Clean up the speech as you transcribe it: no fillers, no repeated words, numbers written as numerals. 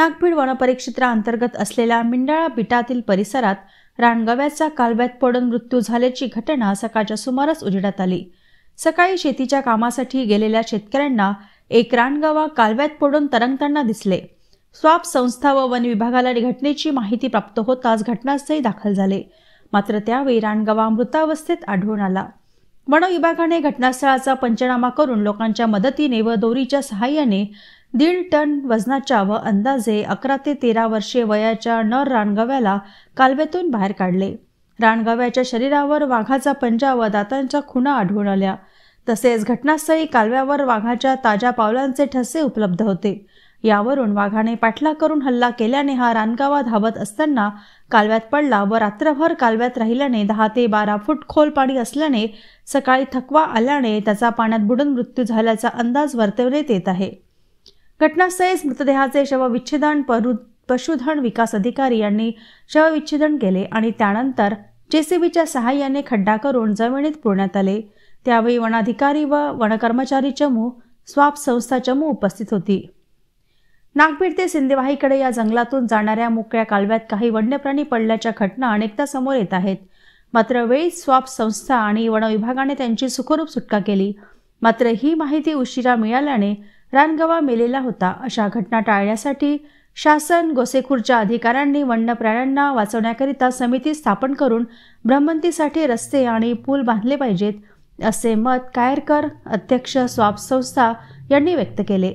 नागभीड वनपरिक्षेत्राअंतर्गत असलेल्या मिंडाळा बिटातील परिसरात रानगव्याचा कालव्यात पडून मृत्यू झाल्याची घटना सकाळच्या सुमारास उजेडात आली। सकाळी शेतीच्या कामासाठी गेलेल्या शेतकऱ्यांना एक रानगवा कालव्यात पडून तरंगताना दिसले। स्वाप संस्था व वन विभागाला घटनेची माहिती प्राप्त होताच घटनास्थळी दाखल झाले, मात्र त्यावेळी रानगवा मृतावस्थेत आढळून आला। वन विभागाने घटनास्थळाचा पंचनामा करून लोकांच्या मदतीने व दोरीच्या सहाय्याने 1.5 टन वजनाच्या व अंदाजे 11 ते 13 वर्षे वयाच्या नर रानगव्याला कालव्यातून बाहेर काढले। रानगव्याच्या शरीरावर वाघाचा पंजा व दातांच्या खुणा आढळून आल्या। तसेच घटनास्थळी कालव्यावर वाघाच्या ताज्या पावलांचे ठसे उपलब्ध होते। यावरून वाघाने पाठलाग करून हल्ला केल्याने हा रानगवा धावत असताना कालव्यात पडला व रात्रभर कालव्यात राहिल्याने 10 ते 12 फूट खोल पाणी असल्याने सकाळी थकवा आल्याने त्याचा पाण्यात बुडून मृत्यू झाल्याचा अंदाज वर्तवण्यात येत आहे। घटनास्थळीच मृतदेहाचे शवविच्छेदन पशुधन विकास अधिकारी यांनी शवविच्छेदन केले आणि त्यानंतर जेसीबीच्या सहाय्याने खड्डा करून जमिनीत पुरण्यात आले। त्यावेळी वनाधिकारी व वनकर्मचारी चमू, स्वाप संस्था चमू उपस्थित होती। नागभीड ते सिंदेवाहीकडे या जंगलातून जाणाऱ्या मोकळ्या कालव्यात काही वन्यप्राणी पडल्याच्या घटना अनेकदा समोर येत आहेत। मात्र वेळीच स्वाप संस्था आणि वन विभागाने त्यांची सुखरूप सुटका केली। मात्र ही माहिती उशिरा मिळाल्याने रानगवा मेलेला होता। अशा घटना टाळण्यासाठी शासन, गोसेखुर्दच्या अधिकाऱ्यांनी वन्य प्राण्यांना वाचवण्याकरिता समिती स्थापन करून भ्रमंतीसाठी रस्ते आणि पूल बांधले पाहिजेत, असे मत कायरकर, अध्यक्ष स्वाप संस्था यांनी व्यक्त केले।